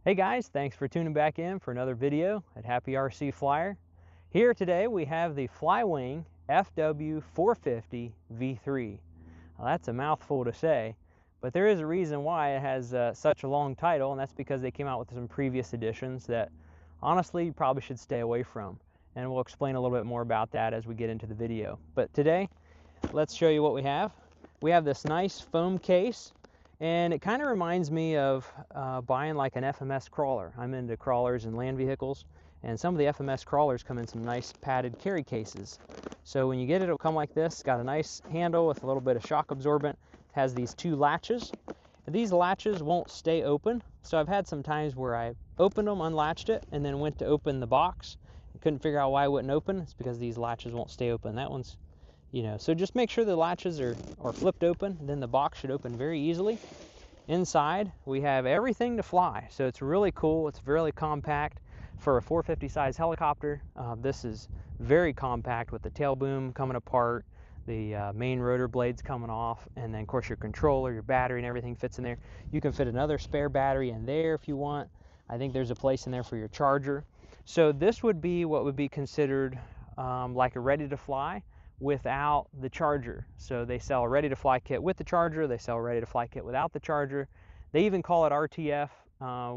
Hey guys, thanks for tuning back in for another video at Happy RC Flyer. Here today we have the FlyWing FW450 V3. Now, that's a mouthful to say, but there is a reason why it has such a long title, and that's because they came out with some previous editions that honestly you probably should stay away from. And we'll explain a little bit more about that as we get into the video. But today, let's show you what we have. We have this nice foam case. And it kind of reminds me of buying like an FMS crawler. I'm into crawlers and land vehicles, and some of the FMS crawlers come in some nice padded carry cases. So when you get it, it'll come like this. It's got a nice handle with a little bit of shock absorbent. It has these two latches. These latches won't stay open, so I've had some times where I opened them, unlatched it, and then went to open the box. I couldn't figure out why it wouldn't open. It's because these latches won't stay open. That one's so just make sure the latches are flipped open, then the box should open very easily. Inside, we have everything to fly, so it's really cool. It's really compact for a 450 size helicopter. This is very compact with the tail boom coming apart, the main rotor blades coming off, and then of course your controller, your battery, and everything fits in there. You can fit another spare battery in there if you want. I think there's a place in there for your charger. So this would be what would be considered like a ready to fly without the charger. So they sell a ready to fly kit with the charger, they sell a ready to fly kit without the charger. They even call it RTF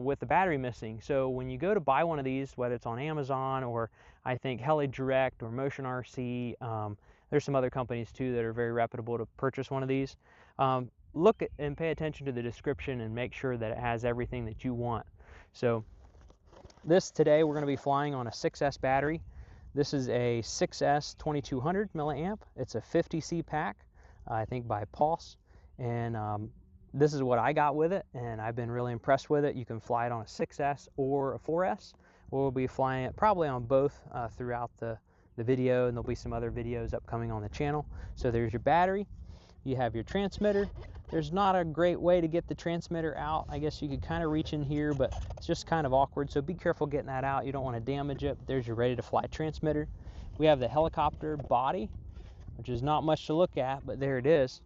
with the battery missing. So when you go to buy one of these, whether it's on Amazon or I think Heli Direct or Motion RC, there's some other companies too that are very reputable to purchase one of these. Look at and pay attention to the description and make sure that it has everything that you want. So this today we're going to be flying on a 6S battery. This is a 6S 2200 milliamp. It's a 50C pack, I think by Pulse. And this is what I got with it, and I've been really impressed with it. You can fly it on a 6S or a 4S. We'll be flying it probably on both throughout the video, and there'll be some other videos upcoming on the channel. So there's your battery. You have your transmitter. There's not a great way to get the transmitter out. I guess you could kind of reach in here, but it's just kind of awkward, so be careful getting that out. You don't want to damage it. There's your ready to fly transmitter. We have the helicopter body, which is not much to look at, but there it is.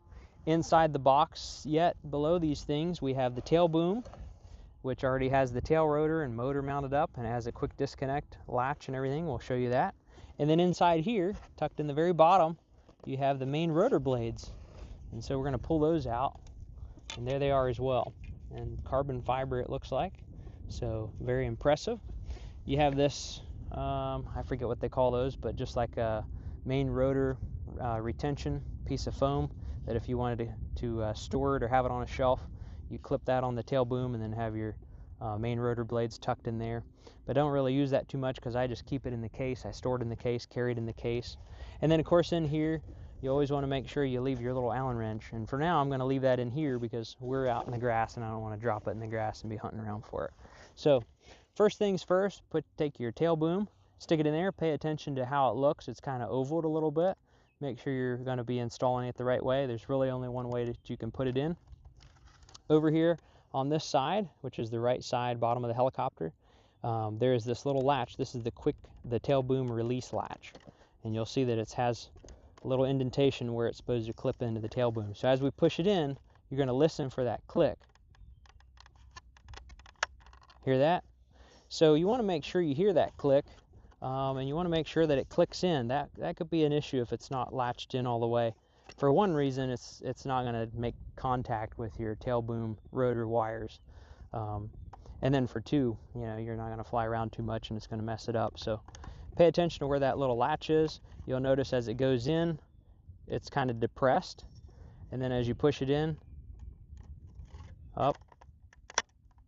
Inside the box, yet below these things, we have the tail boom, which already has the tail rotor and motor mounted up, and it has a quick disconnect latch and everything. We'll show you that. And then inside here, tucked in the very bottom, you have the main rotor blades. And so we're going to pull those out, and there they are as well. And carbon fiber it looks like, so very impressive. You have this, I forget what they call those, but just like a main rotor retention piece of foam that if you wanted to store it or have it on a shelf, you clip that on the tail boom and then have your main rotor blades tucked in there. But don't really use that too much because I just keep it in the case. I store it in the case, carry it in the case. And then of course in here, you always want to make sure you leave your little Allen wrench. And for now, I'm going to leave that in here because we're out in the grass and I don't want to drop it in the grass and be hunting around for it. So first things first, take your tail boom, stick it in there, pay attention to how it looks. It's kind of ovaled a little bit. Make sure you're going to be installing it the right way. There's really only one way that you can put it in. Over here on this side, which is the right side, bottom of the helicopter, there is this little latch. This is the tail boom release latch. And you'll see that it has a little indentation where it's supposed to clip into the tail boom. So as we push it in, you're going to listen for that click. Hear that? So you want to make sure you hear that click, and you want to make sure that it clicks in. That could be an issue if it's not latched in all the way. For one reason, it's not going to make contact with your tail boom rotor wires. And then for two, you're not going to fly around too much and it's going to mess it up. So pay attention to where that little latch is. You'll notice as it goes in, it's kind of depressed. And then as you push it in, up,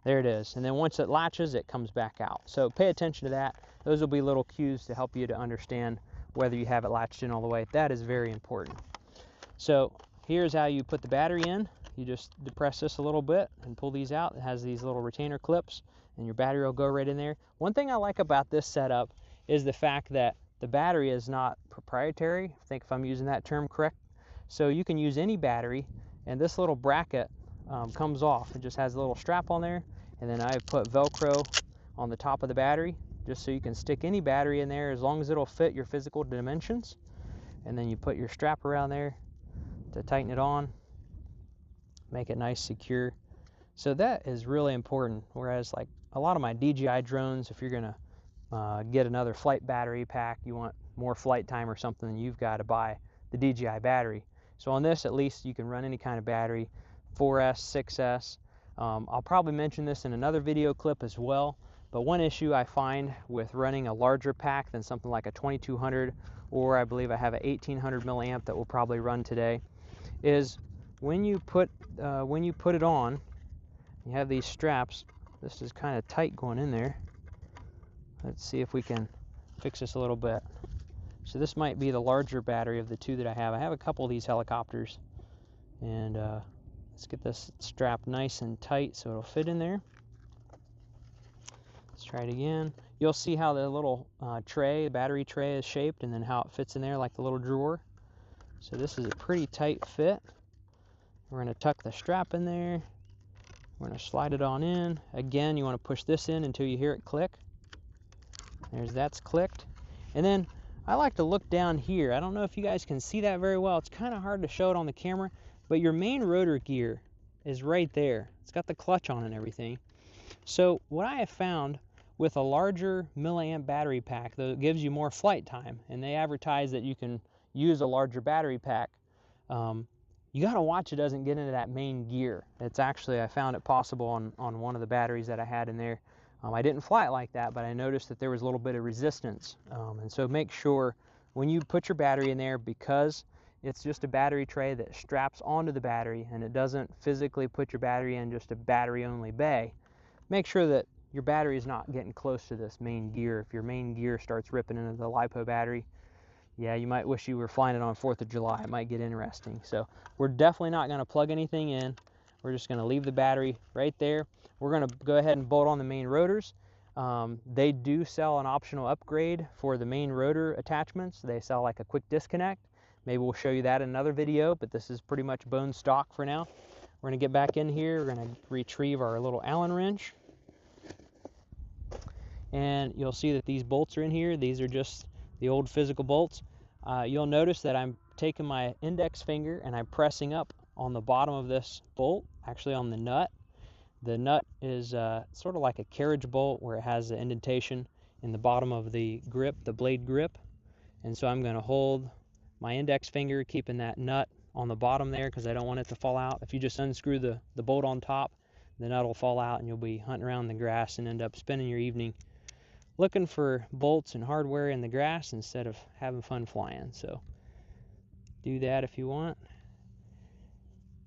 there it is. And then once it latches, it comes back out. So pay attention to that. Those will be little cues to help you to understand whether you have it latched in all the way. That is very important. So here's how you put the battery in. You just depress this a little bit and pull these out. It has these little retainer clips, and your battery will go right in there. One thing I like about this setup is the fact that the battery is not proprietary. I think if I'm using that term correct. So you can use any battery, and this little bracket comes off. It just has a little strap on there, and then I put Velcro on the top of the battery just so you can stick any battery in there as long as it'll fit your physical dimensions. And then you put your strap around there to tighten it on, make it nice, secure. So that is really important. Whereas like a lot of my DJI drones, if you're gonna get another flight battery pack, you want more flight time or something, you've got to buy the DJI battery. So on this, at least you can run any kind of battery, 4S, 6S. I'll probably mention this in another video clip as well, but one issue I find with running a larger pack than something like a 2200, or I believe I have a 1800 milliamp that will probably run today, is when you put it on, you have these straps. This is kind of tight going in there. Let's see if we can fix this a little bit. So this might be the larger battery of the two that I have. I have a couple of these helicopters, and let's get this strap nice and tight so it'll fit in there. Let's try it again. You'll see how the little tray, battery tray, is shaped, and then how it fits in there like the little drawer. So this is a pretty tight fit. We're going to tuck the strap in there. We're going to slide it on in. Again, you want to push this in until you hear it click. That's clicked. And then I like to look down here. I don't know if you guys can see that very well. It's kind of hard to show it on the camera, but your main rotor gear is right there. It's got the clutch on and everything. So what I have found with a larger milliamp battery pack, though, it gives you more flight time, and they advertise that you can use a larger battery pack. You got to watch it doesn't get into that main gear. It's actually, I found it possible on one of the batteries that I had in there. I didn't fly it like that, but I noticed that there was a little bit of resistance. And so make sure when you put your battery in there, because it's just a battery tray that straps onto the battery and it doesn't physically put your battery in just a battery-only bay, make sure that your battery is not getting close to this main gear. If your main gear starts ripping into the LiPo battery, yeah, you might wish you were flying it on 4th of July. It might get interesting. So we're definitely not going to plug anything in. We're just going to leave the battery right there. We're going to go ahead and bolt on the main rotors. They do sell an optional upgrade for the main rotor attachments. They sell like a quick disconnect. Maybe we'll show you that in another video, but this is pretty much bone stock for now. We're going to get back in here. We're going to retrieve our little Allen wrench. And you'll see that these bolts are in here. These are just the old physical bolts. You'll notice that I'm taking my index finger and I'm pressing up on the bottom of this bolt, actually on the nut. The nut is sort of like a carriage bolt where it has an indentation in the bottom of the grip, the blade grip. And so I'm going to hold my index finger, keeping that nut on the bottom there because I don't want it to fall out. If you just unscrew the bolt on top, the nut will fall out and you'll be hunting around the grass and end up spending your evening looking for bolts and hardware in the grass instead of having fun flying. So do that if you want.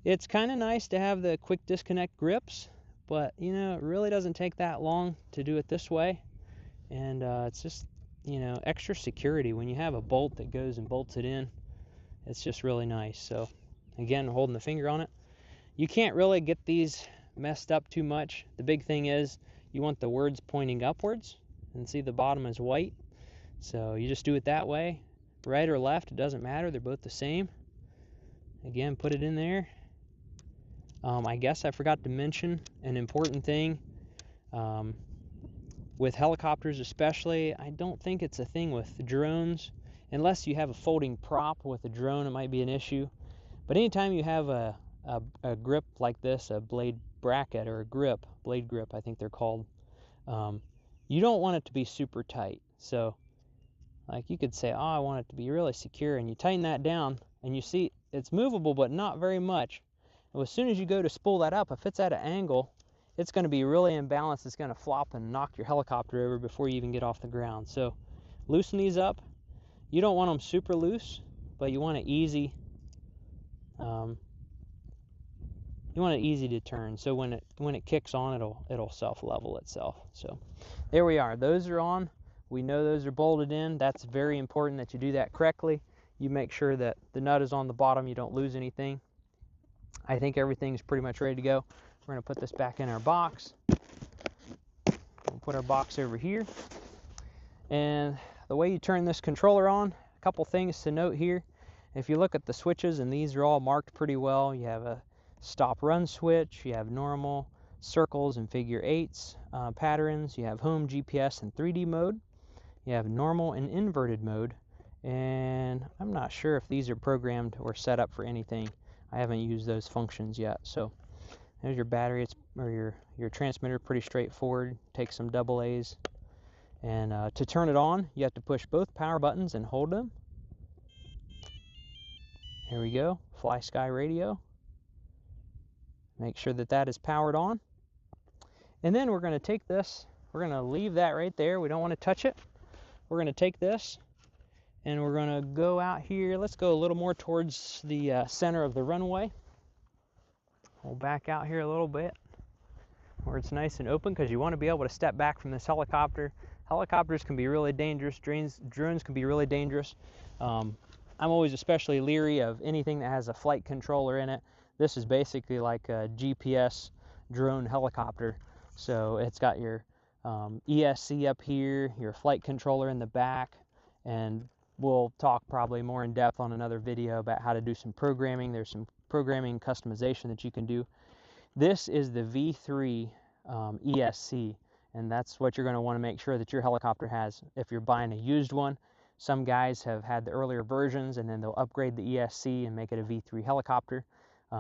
It's kind of nice to have the quick disconnect grips, but you know, it really doesn't take that long to do it this way. And it's just, you know, extra security when you have a bolt that goes and bolts it in. It's just really nice. So again, holding the finger on it. You can't really get these messed up too much. The big thing is you want the words pointing upwards, and see the bottom is white. So you just do it that way. Right or left, it doesn't matter. They're both the same. Again, put it in there. I guess I forgot to mention an important thing. With helicopters especially, I don't think it's a thing with drones. Unless you have a folding prop with a drone, it might be an issue. But anytime you have a grip like this, a blade bracket or a grip, blade grip I think they're called, you don't want it to be super tight. So like you could say, oh, I want it to be really secure, and you tighten that down and you see it's movable but not very much. And as soon as you go to spool that up, if it's at an angle, it's going to be really imbalanced. It's going to flop and knock your helicopter over before you even get off the ground. So loosen these up. You don't want them super loose, but you want it easy. You want it easy to turn, so when it kicks on, it'll self-level itself. So there we are. Those are on. We know those are bolted in. That's very important that you do that correctly. You make sure that the nut is on the bottom. You don't lose anything. I think everything's pretty much ready to go. We're going to put this back in our box. We'll put our box over here. And the way you turn this controller on, a couple things to note here. If you look at the switches, and these are all marked pretty well, you have a stop run switch, you have normal, circles and figure eights patterns, you have home, GPS, and 3D mode, you have normal and inverted mode, and I'm not sure if these are programmed or set up for anything. I haven't used those functions yet. So There's your battery, or your transmitter, pretty straightforward. Take some double A's. And to turn it on, you have to push both power buttons and hold them. Here we go, Fly Sky Radio. Make sure that that is powered on. And then we're going to take this, we're going to leave that right there. We don't want to touch it. We're going to take this and we're going to go out here. Let's go a little more towards the center of the runway. We'll back out here a little bit where it's nice and open, because you want to be able to step back from this helicopter. Helicopters can be really dangerous. Drones can be really dangerous. I'm always especially leery of anything that has a flight controller in it. This is basically like a GPS drone helicopter. So it's got your ESC up here, your flight controller in the back, and we'll talk probably more in depth on another video about how to do some programming. There's some programming customization that you can do. This is the V3 ESC, and that's what you're going to want to make sure that your helicopter has. If you're buying a used one, some guys have had the earlier versions and then they'll upgrade the ESC and make it a V3 helicopter.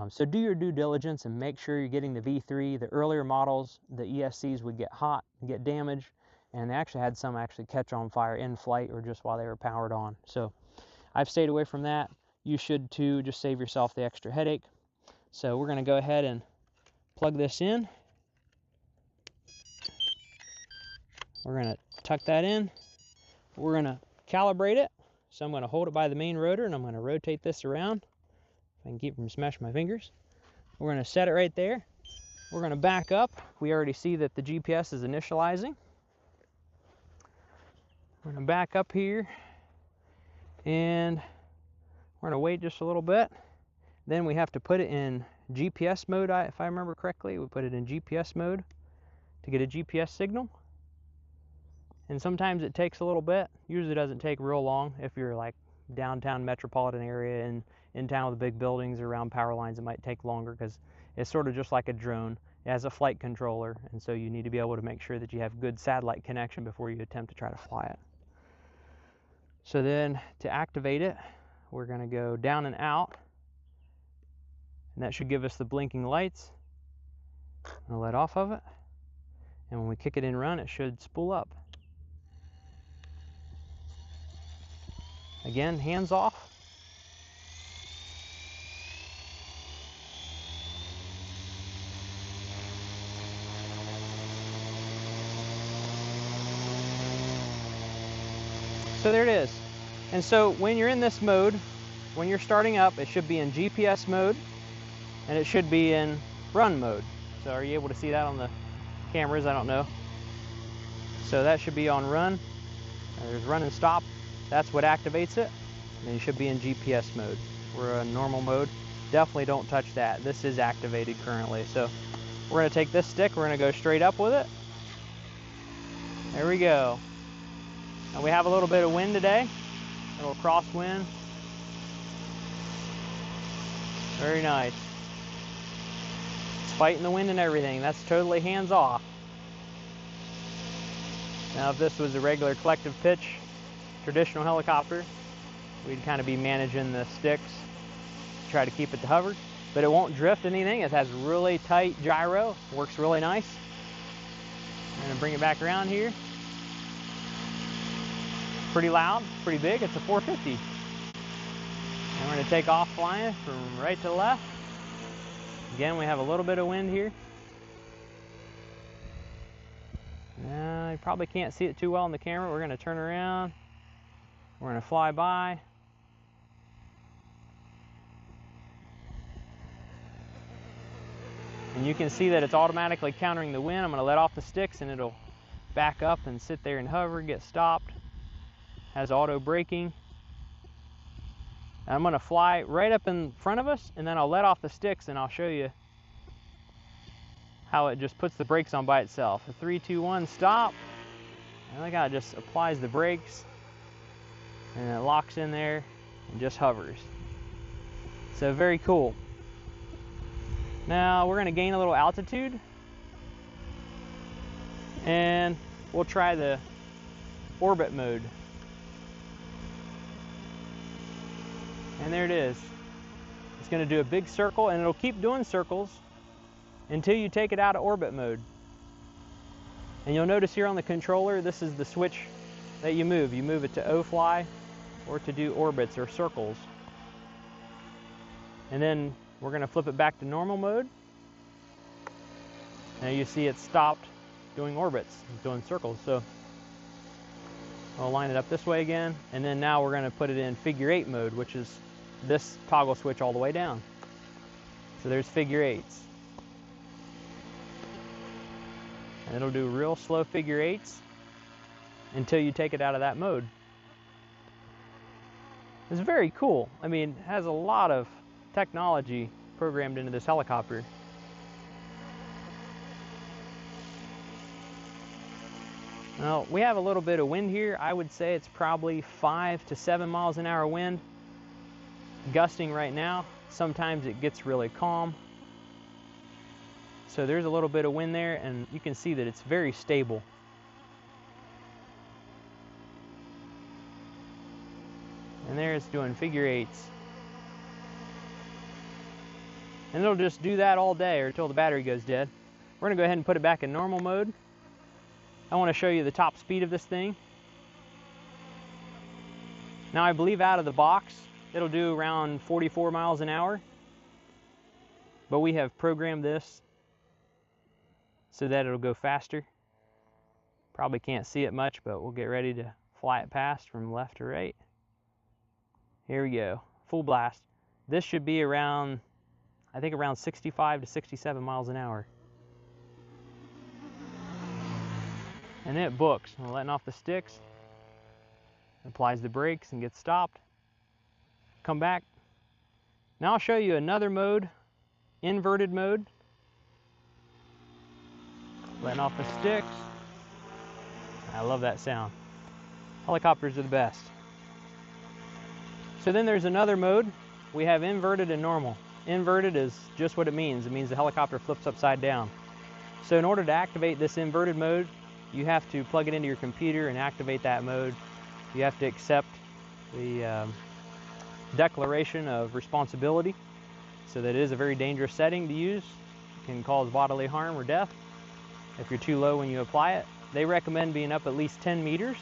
So do your due diligence and make sure you're getting the V3. The earlier models, the ESCs would get hot and get damaged, and they actually had some catch on fire in flight or just while they were powered on. So I've stayed away from that. You should too. Just save yourself the extra headache. So we're going to go ahead and plug this in. We're going to tuck that in. We're going to calibrate it. So I'm going to hold it by the main rotor and I'm going to rotate this around. If I can keep from smashing my fingers. We're going to set it right there. We're going to back up. We already see that the GPS is initializing. We're going to back up here and we're going to wait just a little bit. Then we have to put it in GPS mode, if I remember correctly. We put it in GPS mode to get a GPS signal. And sometimes it takes a little bit. Usually doesn't take real long. If you're like downtown metropolitan area and in town with big buildings around power lines, it might take longer because it's sort of just like a drone. It has a flight controller, and so you need to be able to make sure that you have good satellite connection before you attempt to try to fly it. So then to activate it, we're going to go down and out, and that should give us the blinking lights. I'll let off of it, and when we kick it in run, it should spool up. Again, hands off. So there it is. And so when you're in this mode, when you're starting up, it should be in GPS mode and it should be in run mode. So are you able to see that on the cameras? I don't know. So that should be on run. There's run and stop. That's what activates it. And you should be in GPS mode. We're in normal mode. Definitely don't touch that. This is activated currently. So we're going to take this stick. We're going to go straight up with it. There we go. And we have a little bit of wind today. A little crosswind. Very nice. It's fighting the wind and everything. That's totally hands off. Now if this was a regular collective pitch traditional helicopter, we'd kind of be managing the sticks to try to keep it to hover, but it won't drift anything. It has really tight gyro, works really nice. I'm gonna bring it back around here. Pretty loud, pretty big. It's a 450. And we're gonna take off flying from right to left. Again, we have a little bit of wind here. You probably can't see it too well on the camera. We're gonna turn around. We're going to fly by. And you can see that it's automatically countering the wind. I'm going to let off the sticks and it'll back up and sit there and hover, get stopped. Has auto braking. And I'm going to fly right up in front of us, and then I'll let off the sticks and I'll show you how it just puts the brakes on by itself. A 3, 2, 1, stop. And look how it just applies the brakes. And it locks in there and just hovers. So very cool. Now we're going to gain a little altitude and we'll try the orbit mode. And there it is. It's going to do a big circle and it'll keep doing circles until you take it out of orbit mode. And you'll notice here on the controller, this is the switch that you move. You move it to O-fly or to do orbits or circles. And then we're going to flip it back to normal mode. Now you see it stopped doing orbits, doing circles. So I'll line it up this way again. And then now we're going to put it in figure 8 mode, which is this toggle switch all the way down. So there's figure 8s. And it'll do real slow figure 8s until you take it out of that mode. It's very cool. I mean, it has a lot of technology programmed into this helicopter. Now, we have a little bit of wind here. I would say it's probably 5 to 7 miles an hour wind. Gusting right now. Sometimes it gets really calm. So there's a little bit of wind there, and you can see that it's very stable. And there it's doing figure 8s. And it'll just do that all day or until the battery goes dead. We're going to go ahead and put it back in normal mode. I want to show you the top speed of this thing. Now I believe out of the box it'll do around 44 miles an hour. But we have programmed this so that it'll go faster. Probably can't see it much, but we'll get ready to fly it past from left to right. Here we go, full blast. This should be around, I think around 65 to 67 miles an hour. And then it books. We're letting off the sticks, applies the brakes and gets stopped. Come back. Now I'll show you another mode, inverted mode. Letting off the sticks. I love that sound. Helicopters are the best. So then there's another mode. We have inverted and normal. Inverted is just what it means. It means the helicopter flips upside down. So in order to activate this inverted mode, you have to plug it into your computer and activate that mode. You have to accept the declaration of responsibility, so that it is a very dangerous setting to use. It can cause bodily harm or death if you're too low when you apply it. They recommend being up at least 10 meters.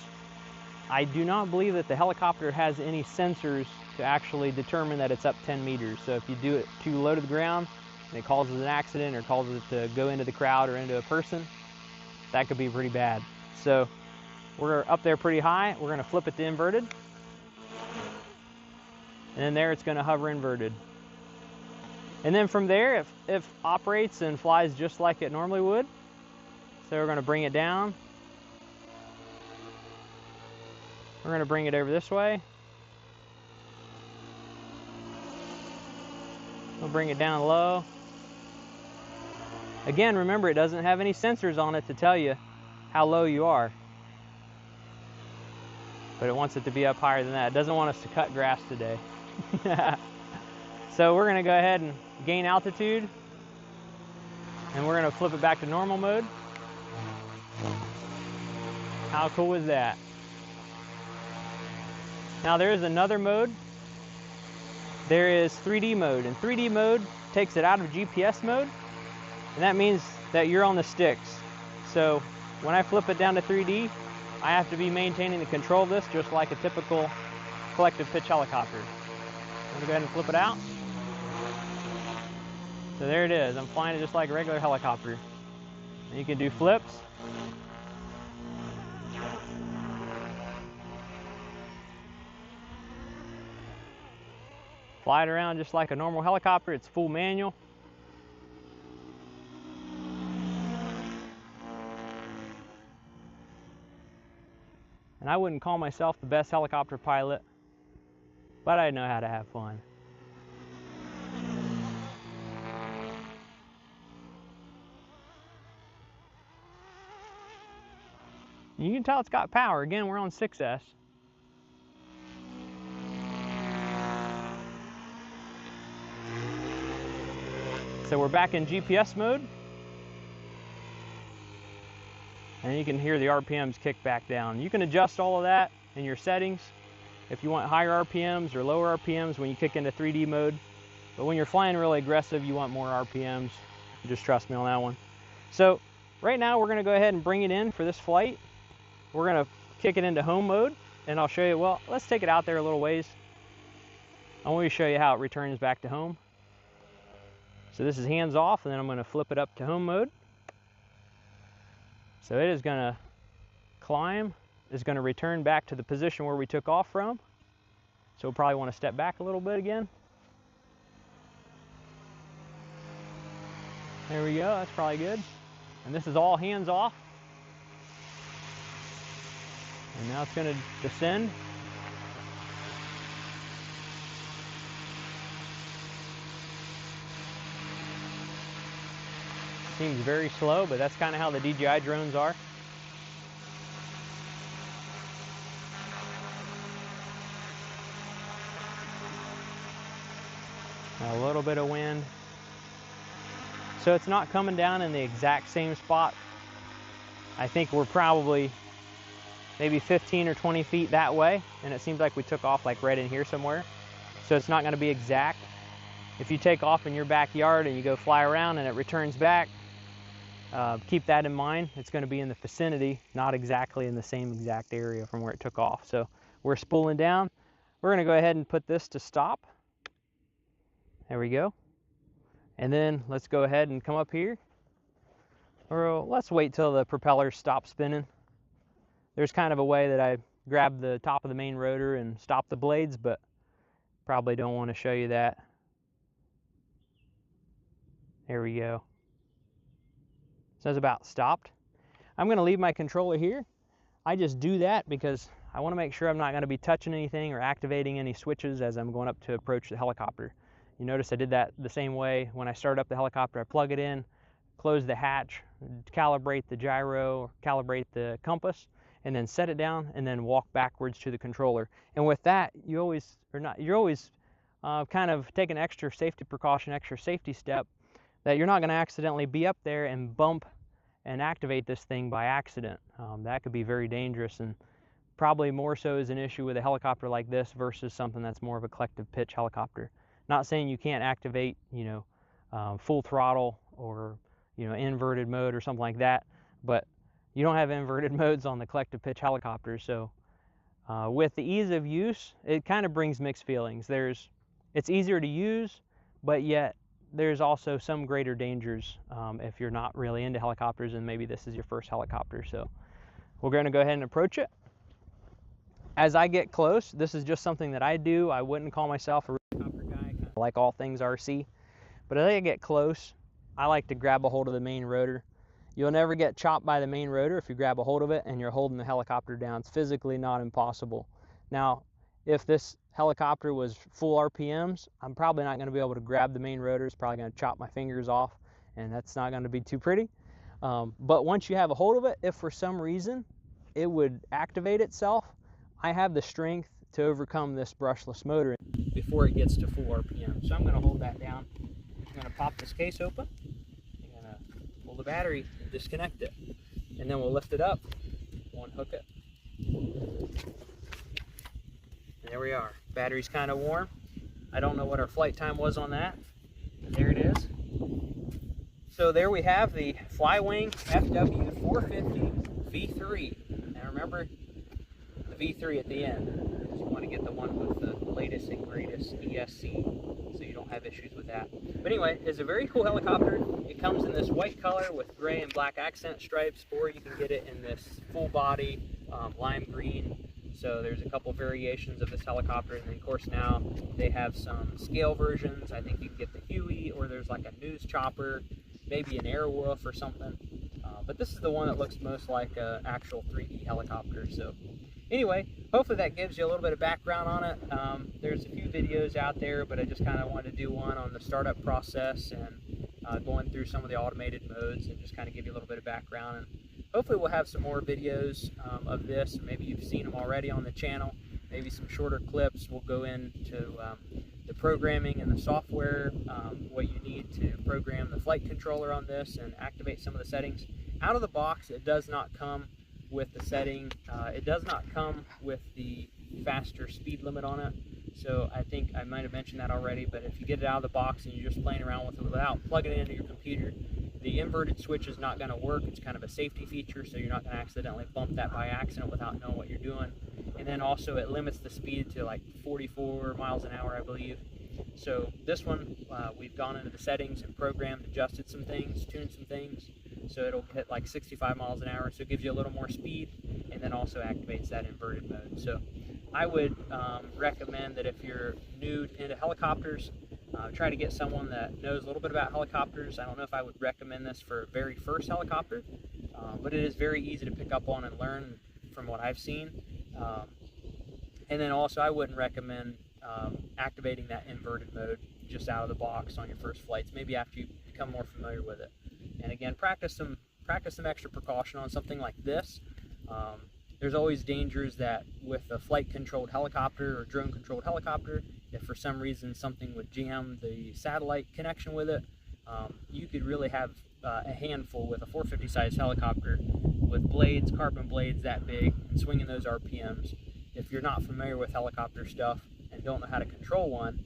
I do not believe that the helicopter has any sensors to actually determine that it's up 10 meters. So if you do it too low to the ground and it causes an accident or causes it to go into the crowd or into a person, that could be pretty bad. So we're up there pretty high. We're going to flip it to inverted. And then there it's going to hover inverted. And then from there, it operates and flies just like it normally would. So we're going to bring it down. We're going to bring it over this way. We'll bring it down low. Again, remember, it doesn't have any sensors on it to tell you how low you are. But it wants it to be up higher than that. It doesn't want us to cut grass today. So we're going to go ahead and gain altitude. And we're going to flip it back to normal mode. How cool is that? Now there is another mode. There is 3D mode, and 3D mode takes it out of GPS mode, and that means that you're on the sticks. So when I flip it down to 3D, I have to be maintaining the control of this just like a typical collective pitch helicopter. I'm going to go ahead and flip it out. So there it is. I'm flying it just like a regular helicopter. And you can do flips. Fly it around just like a normal helicopter. It's full manual. And I wouldn't call myself the best helicopter pilot, but I know how to have fun. You can tell it's got power. Again, we're on 6S. So we're back in GPS mode. And you can hear the RPMs kick back down. You can adjust all of that in your settings if you want higher RPMs or lower RPMs when you kick into 3D mode. But when you're flying really aggressive, you want more RPMs Just trust me on that one. So right now we're going to go ahead and bring it in for this flight. We're going to kick it into home mode, and I'll show you, well, let's take it out there a little ways. I want to show you how it returns back to home. So this is hands off, and then I'm going to flip it up to home mode. So it is going to climb, is going to return back to the position where we took off from. So we'll probably want to step back a little bit again. There we go, that's probably good. And this is all hands off. And now it's going to descend. Seems very slow, but that's kind of how the DJI drones are. A little bit of wind. So it's not coming down in the exact same spot. I think we're probably maybe 15 or 20 feet that way, and it seems like we took off like right in here somewhere. So it's not going to be exact. If you take off in your backyard and you go fly around and it returns back, keep that in mind. It's going to be in the vicinity, not exactly in the same exact area from where it took off. So we're spooling down. We're going to go ahead and put this to stop. There we go. And then let's go ahead and come up here. Or let's wait till the propellers stop spinning. There's kind of a way that I grab the top of the main rotor and stop the blades, but probably don't want to show you that. There we go. So it's about stopped. I'm going to leave my controller here. I just do that because I want to make sure I'm not going to be touching anything or activating any switches as I'm going up to approach the helicopter. You notice I did that the same way when I start up the helicopter. I plug it in, close the hatch, calibrate the gyro, calibrate the compass, and then set it down and then walk backwards to the controller. And with that, you're always kind of take an extra safety precaution, extra safety step, that you're not going to accidentally be up there and bump and activate this thing by accident. That could be very dangerous, and probably more so is an issue with a helicopter like this versus something that's more of a collective pitch helicopter. Not saying you can't activate, full throttle or, inverted mode or something like that, but you don't have inverted modes on the collective pitch helicopters. So with the ease of use, it kind of brings mixed feelings. It's easier to use, but yet there's also some greater dangers if you're not really into helicopters and maybe this is your first helicopter. So we're going to go ahead and approach it. As I get close, this is just something that I do. I wouldn't call myself a helicopter guy, kind of like all things RC. But as I get close, I like to grab a hold of the main rotor. You'll never get chopped by the main rotor if you grab a hold of it and you're holding the helicopter down. It's physically not impossible. Now, if this helicopter was full RPMs, I'm probably not going to be able to grab the main rotor. It's probably going to chop my fingers off, and that's not going to be too pretty. But once you have a hold of it, if for some reason it would activate itself, I have the strength to overcome this brushless motor before it gets to full RPM. So I'm going to hold that down. I'm going to pop this case open. I'm going to pull the battery and disconnect it. And then we'll lift it up, we'll unhook it. And there we are. Battery's kind of warm. I don't know what our flight time was on that. There it is. So there we have the FlyWing FW450 V3. Now remember, V3 at the end, because you want to get the one with the latest and greatest ESC, so you don't have issues with that. But anyway, it's a very cool helicopter. It comes in this white color with gray and black accent stripes, or you can get it in this full body lime green. So there's a couple variations of this helicopter, and then of course now they have some scale versions. I think you can get the Huey, or there's like a news chopper, maybe an Airwolf or something. But this is the one that looks most like an actual 3D helicopter. So anyway, hopefully that gives you a little bit of background on it. There's a few videos out there, but I just kind of wanted to do one on the startup process and going through some of the automated modes and just kind of give you a little bit of background. And hopefully we'll have some more videos of this. Maybe you've seen them already on the channel, maybe some shorter clips. We'll go into the programming and the software, what you need to program the flight controller on this and activate some of the settings. Out of the box, it does not come with the setting. It does not come with the faster speed limit on it. So I think I might have mentioned that already, but if you get it out of the box and you're just playing around with it without plugging it into your computer, the inverted switch is not going to work. It's kind of a safety feature, so you're not going to accidentally bump that by accident without knowing what you're doing. And then also it limits the speed to like 44 miles an hour, I believe. So this one, we've gone into the settings and programmed, adjusted some things, tuned some things, so it'll hit like 65 miles an hour, so it gives you a little more speed, and then also activates that inverted mode. So I would recommend that if you're new into helicopters, try to get someone that knows a little bit about helicopters. I don't know if I would recommend this for a very first helicopter, but it is very easy to pick up on and learn from what I've seen. And then also I wouldn't recommend activating that inverted mode just out of the box on your first flights, maybe after you become more familiar with it. And again, practice some extra precaution on something like this. There's always dangers that with a flight controlled helicopter or drone controlled helicopter, if for some reason something would jam the satellite connection with it, you could really have a handful with a 450 size helicopter with blades, carbon blades that big, and swinging those RPMs. If you're not familiar with helicopter stuff and don't know how to control one,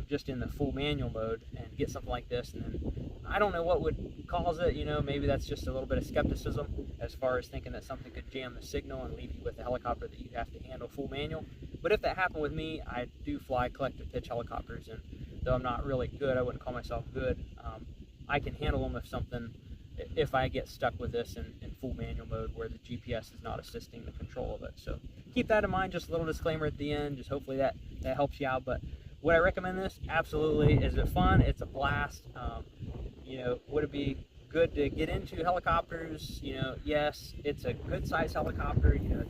just in the full manual mode and get something like this, and then I don't know what would cause it, you know, maybe that's just a little bit of skepticism as far as thinking that something could jam the signal and leave you with a helicopter that you have to handle full manual. But if that happened with me, I do fly collective pitch helicopters, and though I'm not really good, I wouldn't call myself good, I can handle them if I get stuck with this in full manual mode where the GPS is not assisting the control of it. So keep that in mind, just a little disclaimer at the end, just hopefully that helps you out. But would I recommend this? Absolutely. Is it fun? It's a blast. You know, would it be good to get into helicopters? You know, yes, it's a good size helicopter. You know,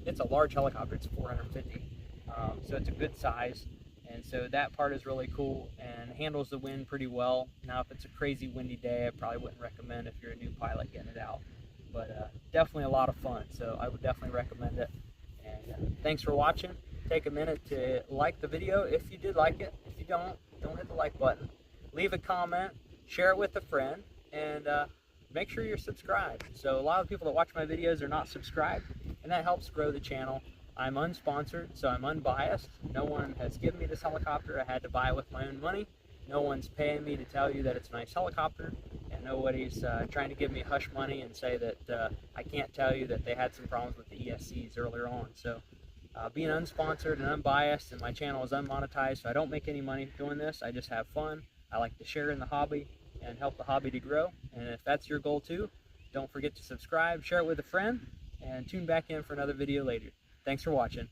it's a large helicopter. It's 450, so it's a good size, and so that part is really cool and handles the wind pretty well. Now, if it's a crazy windy day, I probably wouldn't recommend if you're a new pilot getting it out, but definitely a lot of fun. So I would definitely recommend it. And thanks for watching. Take a minute to like the video if you did like it. If you don't hit the like button. Leave a comment, share it with a friend, and make sure you're subscribed. So a lot of people that watch my videos are not subscribed, and that helps grow the channel. I'm unsponsored, so I'm unbiased. No one has given me this helicopter. I had to buy it with my own money. No one's paying me to tell you that it's a nice helicopter, and nobody's trying to give me hush money and say that I can't tell you that they had some problems with the ESCs earlier on. So being unsponsored and unbiased, and my channel is unmonetized, so I don't make any money doing this. I just have fun. I like to share in the hobby and help the hobby to grow. And if that's your goal too, don't forget to subscribe, share it with a friend, and tune back in for another video later. Thanks for watching.